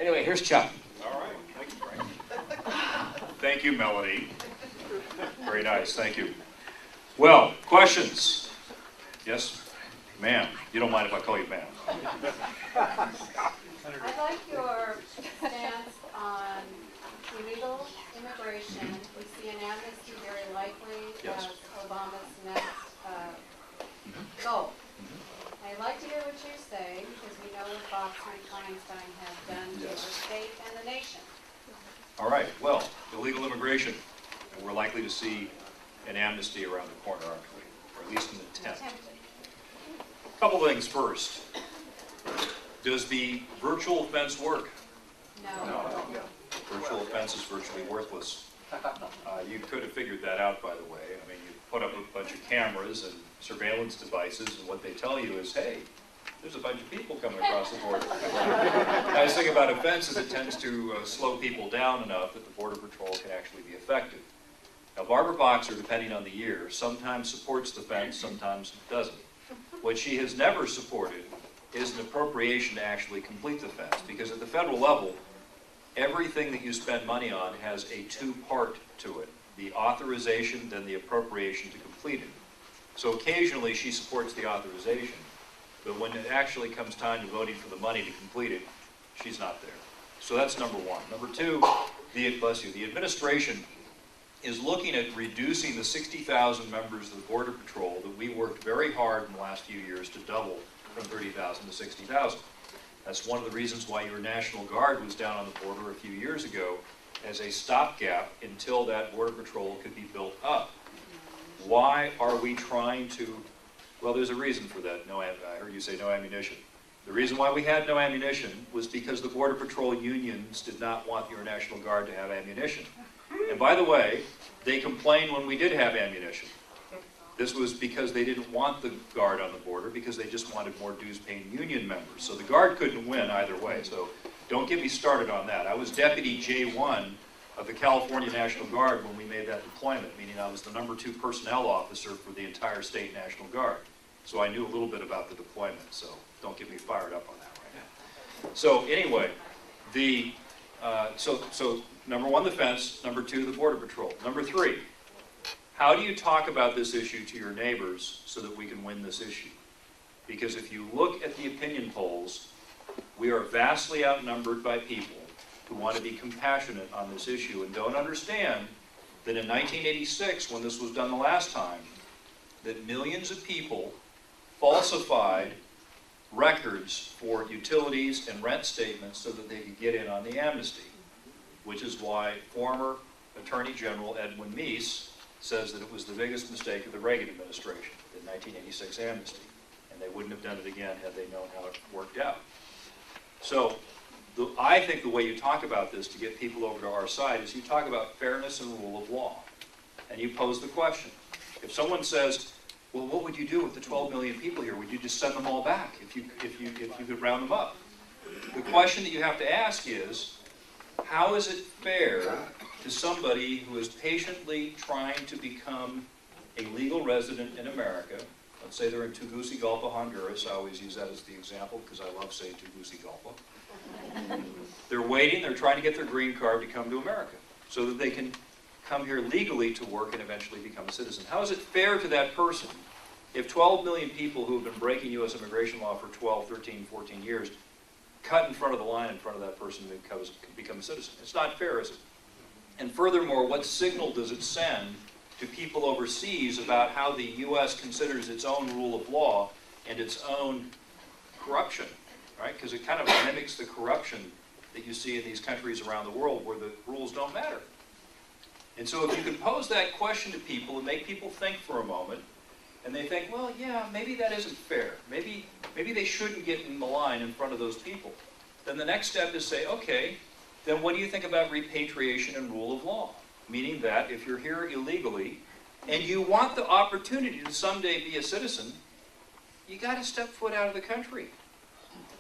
Anyway, here's Chuck. All right, thank you, Frank. Thank you, Melody. Very nice, thank you. Well, questions? Yes, ma'am. You don't mind if I call you ma'am? I like your stance on illegal immigration. We see an amnesty very likely Yes. as Obama's next goal. I'd like to hear what you say, because we know what Boxer and Feinstein have done to Yes. the state and the nation. All right, well, illegal immigration, and we're likely to see an amnesty around the corner, aren't we? Or at least an attempt. Couple things first. Does the virtual fence work? No. Virtual fence is virtually worthless. You could have figured that out, by the way. I mean, you put up a bunch of cameras and surveillance devices, and what they tell you is, hey, there's a bunch of people coming across the border. The nice thing about a fence is it tends to slow people down enough that the Border Patrol can actually be effective. Now, Barbara Boxer, depending on the year, sometimes supports the fence, sometimes doesn't. What she has never supported is an appropriation to actually complete the fence, because at the federal level, everything that you spend money on has a two-part to it. The authorization, then the appropriation to complete it. So occasionally she supports the authorization, but when it actually comes time to voting for the money to complete it, she's not there. So that's number one. Number two, the administration is looking at reducing the 60,000 members of the Border Patrol that we worked very hard in the last few years to double from 30,000 to 60,000. That's one of the reasons why your National Guard was down on the border a few years ago as a stopgap until that Border Patrol could be built up. Why are we trying to, well, there's a reason for that. I heard you say no ammunition. The reason why we had no ammunition was because the Border Patrol unions did not want your National Guard to have ammunition. And by the way, they complained when we did have ammunition. This was because they didn't want the Guard on the border, because they just wanted more dues-paying union members. So the Guard couldn't win either way. So don't get me started on that. I was Deputy J1 of the California National Guard when we made that deployment, meaning I was the #2 personnel officer for the entire state National Guard. So I knew a little bit about the deployment, so don't get me fired up on that right now. So anyway, so number one, the fence. Number two, the Border Patrol. Number three, how do you talk about this issue to your neighbors so that we can win this issue? Because if you look at the opinion polls, we are vastly outnumbered by people who want to be compassionate on this issue and don't understand that in 1986, when this was done the last time, that millions of people falsified records for utilities and rent statements so that they could get in on the amnesty, which is why former Attorney General Edwin Meese says that it was the biggest mistake of the Reagan administration, the 1986 amnesty, and they wouldn't have done it again had they known how it worked out. So I think the way you talk about this to get people over to our side is you talk about fairness and rule of law, and you pose the question. If someone says, well, what would you do with the 12 million people here? Would you just send them all back if you could round them up? The question that you have to ask is, how is it fair to somebody who is patiently trying to become a legal resident in America? Let's say they're in Tegucigalpa, Honduras. I always use that as the example because I love saying Tegucigalpa. They're waiting, they're trying to get their green card to come to America so that they can come here legally to work and eventually become a citizen. How is it fair to that person if 12 million people who have been breaking U.S. immigration law for 12, 13, 14 years cut in front of the line in front of that person who become a citizen? It's not fair, is it? And furthermore, what signal does it send to people overseas about how the U.S. considers its own rule of law and its own corruption, right? Because it kind of mimics the corruption that you see in these countries around the world where the rules don't matter. And so if you could pose that question to people and make people think for a moment, and they think, well, yeah, maybe that isn't fair. Maybe they shouldn't get in the line in front of those people. Then the next step is say, okay, then what do you think about repatriation and rule of law? Meaning that if you're here illegally and you want the opportunity to someday be a citizen, you got to step foot out of the country.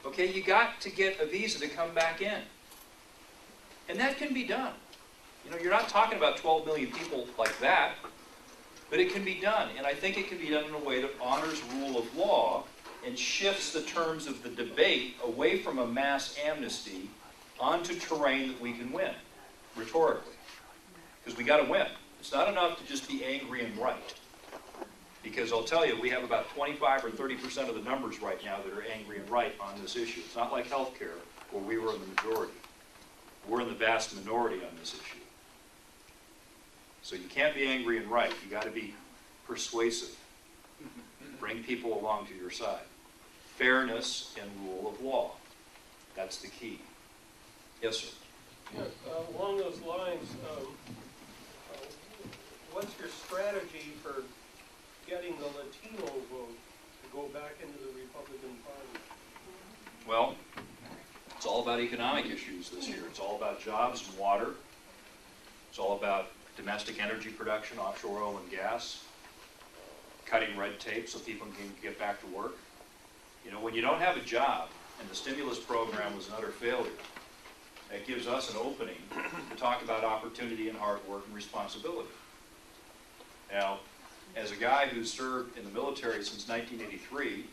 Okay, you got to get a visa to come back in. And that can be done. You know, you're not talking about 12 million people like that, but it can be done. And I think it can be done in a way that honors rule of law and shifts the terms of the debate away from a mass amnesty onto terrain that we can win, rhetorically. Because we got to win. It's not enough to just be angry and right. Because I'll tell you, we have about 25 or 30% of the numbers right now that are angry and right on this issue. It's not like healthcare, where we were in the majority. We're in the vast minority on this issue. So you can't be angry and right. You got to be persuasive. Bring people along to your side. Fairness and rule of law. That's the key. Yes, sir. Yeah, along those lines, what's your strategy for getting the Latino vote to go back into the Republican Party? Well, it's all about economic issues this year. It's all about jobs and water. It's all about domestic energy production, offshore oil and gas, cutting red tape so people can get back to work. You know, when you don't have a job and the stimulus program was an utter failure, that gives us an opening to talk about opportunity and hard work and responsibility. Now, as a guy who's served in the military since 1983,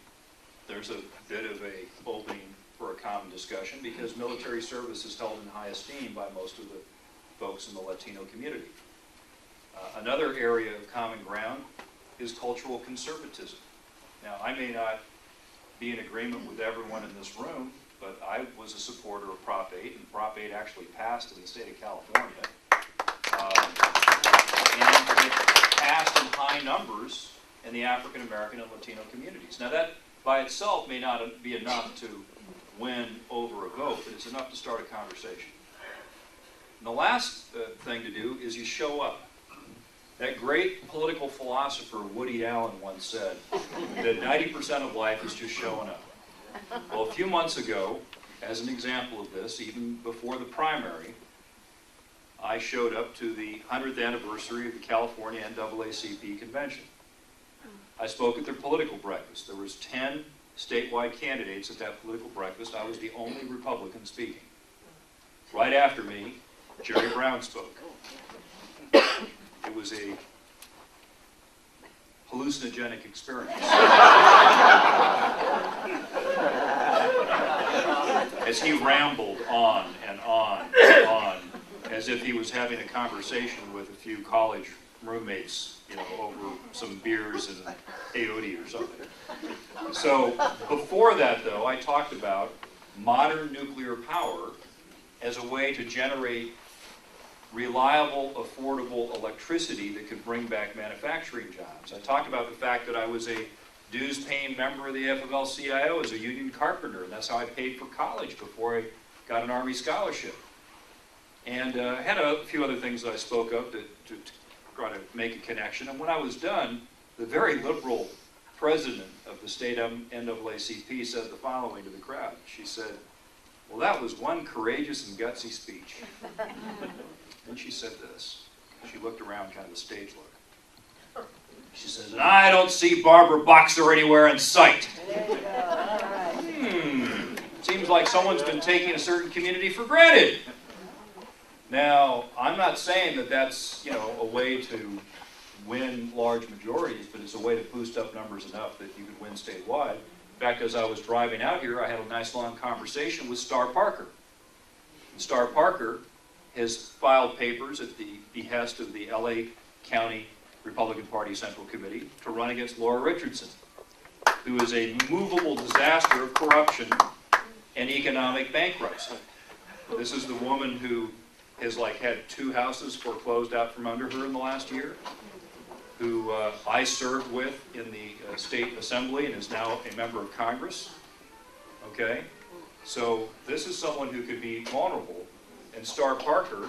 there's a bit of a opening for a common discussion because military service is held in high esteem by most of the folks in the Latino community. Another area of common ground is cultural conservatism. Now, I may not be in agreement with everyone in this room, but I was a supporter of Prop 8, and Prop 8 actually passed in the state of California. And it passed in high numbers in the African American and Latino communities. Now that by itself may not be enough to win over a vote, but it's enough to start a conversation. And the last thing to do is you show up. That great political philosopher Woody Allen once said that 90% of life is just showing up. Well, a few months ago, as an example of this, even before the primary, I showed up to the 100th anniversary of the California NAACP convention. I spoke at their political breakfast. There was 10 statewide candidates at that political breakfast. I was the only Republican speaking. Right after me, Jerry Brown spoke. It was a hallucinogenic experience. As he rambled on and on and on, as if he was having a conversation with a few college roommates, you know, over some beers and peyote or something. So before that, though, I talked about modern nuclear power as a way to generate reliable, affordable electricity that could bring back manufacturing jobs. I talked about the fact that I was a dues-paying member of the AFL-CIO as a union carpenter, and that's how I paid for college before I got an Army scholarship. And I had a few other things that I spoke of to try to make a connection. And when I was done, the very liberal president of the state NAACP said the following to the crowd. She said, "Well, that was one courageous and gutsy speech." Then she said this. She looked around, kind of a stage look. She says, "And I don't see Barbara Boxer anywhere in sight." Seems like someone's been taking a certain community for granted. Now, I'm not saying that that's, you know, a way to win large majorities, but it's a way to boost up numbers enough that you could win statewide. In fact, as I was driving out here, I had a nice long conversation with Star Parker. And Star Parker has filed papers at the behest of the LA County Republican Party Central Committee to run against Laura Richardson, who is a movable disaster of corruption and economic bankruptcy. This is the woman who has had 2 houses foreclosed out from under her in the last year, who I served with in the state assembly and is now a member of Congress. Okay? So this is someone who could be vulnerable, and Star Parker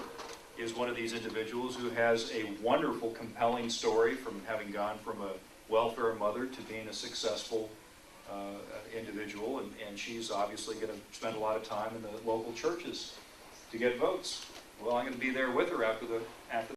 is one of these individuals who has a wonderful, compelling story from having gone from a welfare mother to being a successful individual, and she's obviously going to spend a lot of time in the local churches to get votes. Well, I'm going to be there with her after